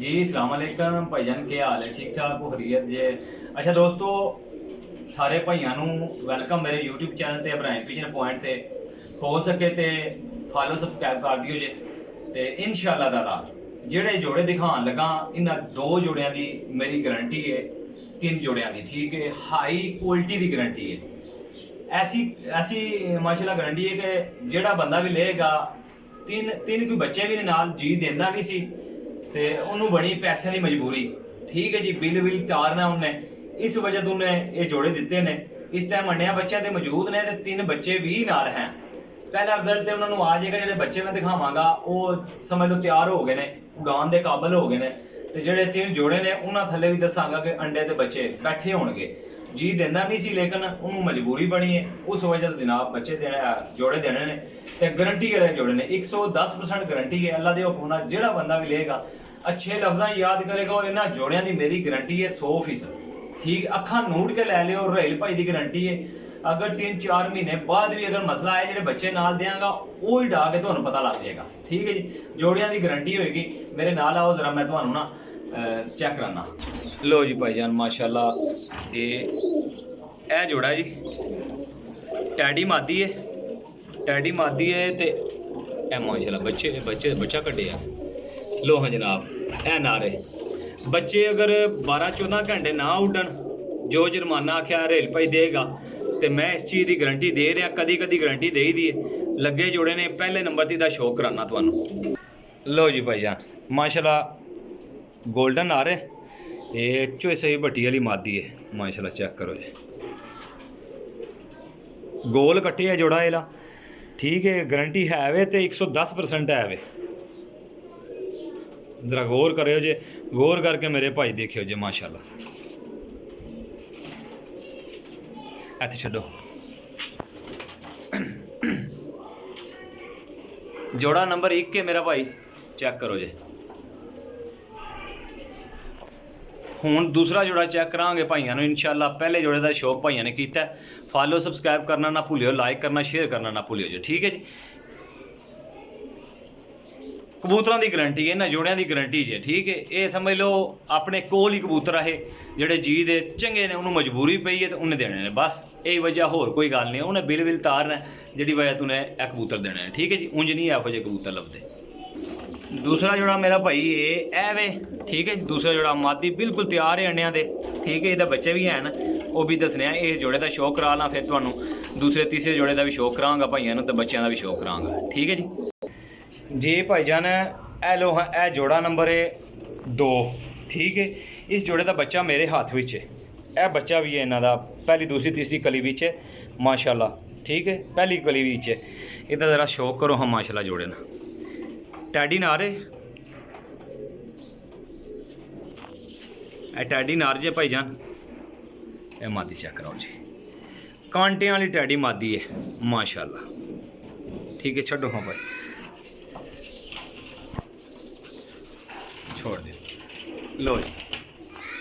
जी अस्सलाम वालेकुम भाईजान, क्या हाल है? ठीक ठाक हो? खैरियत जे? अच्छा दोस्तों, सारे भाइयों ਨੂੰ ਵੈਲਕਮ ਮੇਰੇ YouTube ਚੈਨਲ ਤੇ ਇਬਰਾਹਿਮ ਪਿਜਨ ਪੁਆਇੰਟ ਤੇ। ਹੋ ਸਕੇ ਤੇ ਫਾਲੋ ਸਬਸਕ੍ਰਾਈਬ ਕਰ ਦਿਓ ਜੇ। ਤੇ ਇਨਸ਼ਾਅੱਲਾ ਤਾਲਾ ਜਿਹੜੇ ਜੋੜੇ ਦਿਖਾਉਣ ਲੱਗਾ ਇਹਨਾਂ ਦੋ ਜੋੜਿਆਂ ਦੀ ਮੇਰੀ ਗਾਰੰਟੀ ਹੈ, ਤਿੰਨ ਜੋੜਿਆਂ ਦੀ, ठीक है। हाई क्वालिटी की गारंटी है, ऐसी ऐसी माशाल्लाह गारंटी है कि ਜਿਹੜਾ ਬੰਦਾ भी लेगा तीन कोई बच्चे भी नाल जी देंदा नहीं सी ते उन्होंने बनी पैसों की मजबूरी, ठीक है जी। बिल विल तारना उन्हें, इस वजह तो उन्हें ये जोड़े दिते ने। इस टाइम अन्निया बच्चे तो मौजूद ने ते तीन बच्चे भी नाल हैं। पहला रिजल्ट तो उन्होंने आ जाएगा, जो बच्चे मैं दिखावांगा वो समझ लो तैयार हो गए ने, उड़ान के काबल हो गए ने। तो जोड़े तीन जोड़े ने उन्होंने थले भी दसांगा कि अंडे के बच्चे बैठे होंगे। जी देना नहीं सी लेकिन उन्होंने मजबूरी बनी है, उस वजह से जनाब बच्चे देने जोड़े देने ने। तो गारंटी करे जोड़े ने 110% गारंटी है। अल्लाह के हुक्म नाल जिहड़ा बंदा भी लेगा अच्छे लफ्ज़ां याद करेगा और इन्हां जोड़ियां की मेरी गारंटी है 100%, ठीक। अखा नूट के लै लियो, रहेल भाई की गारंटी है। अगर 3-4 महीने बाद भी अगर मसला है जो बच्चे नाल देंगा वो ही डा के तुहानूं पता लग जाएगा, ठीक है जी। जोड़ियां की गारंटी होएगी। मेरे नाल आओ जरा मैं तुहानूं ना चेक कराना। लो जी भाईजान माशाल्लाह ये जोड़ा जी टैडी मादी है, टैडी मादी है। तो माशाल्लाह बच्चा कटे। लो हाँ जनाब, ए नारे बच्चे अगर 12-14 घंटे ना उड़न, जो जुर्माना आख्या रेल भाई देगा, तो मैं इस चीज़ की गारंटी दे रहा। कदी कदी गारंटी दे ही दी है। लगे जोड़े ने पहले नंबर दी दा शो कराना तुहानूं। लो जी भाईजान माशाल्लाह गोल्डन आ रहे, ये चोई सही बट्टी वाली मादी है माशाल्लाह। चेक करो जी, गोल कट्टे है जोड़ा एला, ठीक है। गारंटी है वे तो 110% है वे। जरा गौर करो जे, गौर करके मेरे भाई देखियो जे माशाल्लाह। इत्थे छड्डो, जोड़ा नंबर 1 है मेरा भाई, चेक करो जे। हुण दूसरा जोड़ा चेक करांगे भाइयों ने इंशाल्लाह। पहले जोड़े का शौक भाइयों ने किया। फॉलो सब्सक्राइब करना ना भूलियो, लाइक करना शेयर करना ना भूलियो जी, ठीक है जी। कबूतरों की गारंटी है, इन्होंने जोड़ियां की गारंटी है, ठीक है। ये समझ लो अपने कोल ही कबूतर है जोड़े जी दे चंगे ने, उन्होंने मजबूरी पई है तो उन्हें देने ने, बस यही वजह, होर कोई गल नहीं। उन्हें बिल तारना जी वजह तो उन्हें यह कबूतर देने, ठीक है जी। उंज नहीं एहो जे कबूतर लभदे। दूसरा जोड़ा मेरा भाई ये वे, ठीक है। दूसरा जोड़ा मादी बिल्कुल तैयार है अंडिया के, ठीक है। इहदे बच्चे भी हैं, वो भी दसने। ये जोड़े का शौक करा ला, फिर तुहानूं दूसरे तीसरे जोड़े का भी शौक करांगा भाइयों तो बच्चों का भी शौक करांगा, ठीक है जी। जी भाईजान ए लो हाँ, ए जोड़ा नंबर है 2, ठीक है। इस जोड़े का बच्चा मेरे हाथ में है, यह बच्चा भी है इन्हों का पहली दूसरी तीसरी कली में है माशाल्लाह, ठीक है। पहली कली में है। इहदा ज़रा शौक करो हाँ माशाल्लाह। जोड़े ना टैडी नार है, टैडी नार जे भाईजान। ए मादी चेक कराओ जी, कांटियां वाली टैडी मादी है माशाल्लाह, ठीक है। छड्डो हाँ भाई, छोड़ दो। लो जी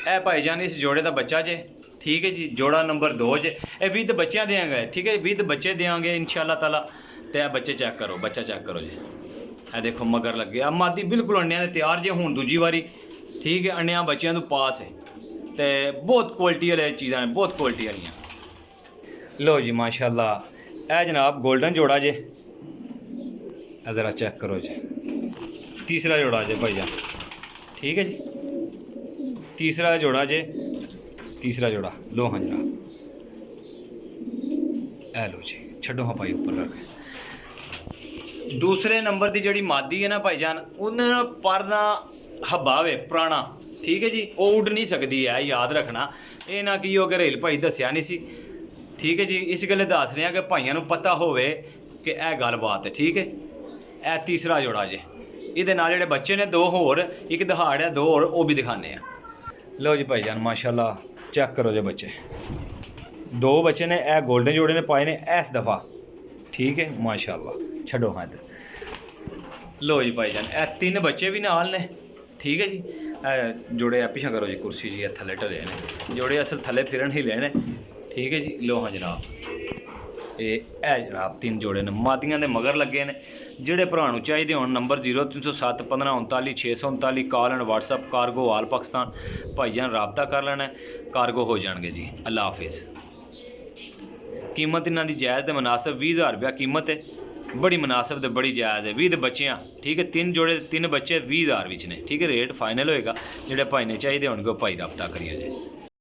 ए भाईजान इस जोड़े का बच्चा जे, ठीक है जी। जोड़ा नंबर 2 जे। ये 20 बच्चे देंगे, ठीक है। 20 बच्चे देंगे इंशाल्लाह ताला। तो बच्चे चेक करो, बच्चा चेक करो जी। ए देखो मगर लग गया, मादी बिल्कुल अंडिया के तैयार जे। हूँ दूजी बारी, ठीक है। अंडिया बच्चों तो पास है, तो बहुत क्वालिटी वाली चीज़ा ने, बहुत क्वालिटी वाली। लो जी माशाल्लाह ए जनाब गोल्डन जोड़ा जे, ज़रा चेक करो जी। तीसरा जोड़ा जे भाईजान, ठीक है जी। तीसरा जोड़ा जे, तीसरा जोड़ा। लो हाँ जनाब, ए लो जी, छड्डो हाँ भाई ऊपर रख। दूसरे नंबर की जी मादी है ना भाईजान, उन्हें पर ना हब्बा वे पुराना, ठीक है जी। वो उड़ नहीं सकती है, याद रखना। ये ना कि अगर रेल भाई दसिया नहीं सी, ठीक है जी। इस गल्ले दस रहे हैं कि भाइयों को पता होवे कि यह गल बात है, ठीक है। यह तीसरा जोड़ा जे। ये नाल जेहड़े बच्चे ने 2 होर, एक दहाड़ है 2 होर, वो भी दिखाने। लो जी भाईजान माशाल्लाह चेक करो जो बच्चे, 2 बच्चे ने यह गोल्डन जोड़े ने पाए ने इस दफ़ा, ठीक है माशाल्लाह। छड्डो हाँ इधर। लो जी भाईजान ए 3 बच्चे भी नाल ने, ठीक है जी। जोड़े पिछा करो जी, कुर्सी जी थले ढले ने जोड़े, असल थले फिरन ही लेने, ठीक है जी। लो हाँ जनाब, ये जनाब 3 जोड़े ने मादियां दे मगर लगे ने। ਜਿਹੜੇ ਭਰਾ ਨੂੰ ਚਾਹੀਦੇ ਹੋਣ number 0307 15 39 639 call and WhatsApp cargo all Pakistan ਭਾਈਜਾਨ ਰਾਬਤਾ ਕਰ ਲੈਣਾ ਕਾਰਗੋ ਹੋ ਜਾਣਗੇ ਜੀ। ਅੱਲਾ ਹਾਫਿਜ਼। कीमत इन्हों की जायज़ तो मुनासिब 20,000 रुपया कीमत है, बड़ी मुनासिब तो बड़ी जायज़ है। 20 बच्चे ठीक है, 3 जोड़े 3 बच्चे 20,000 विच ने ठीक है। रेट फाइनल होएगा। जोड़े भाई ने चाहिए होंगे भाई रब्ता करिए जी।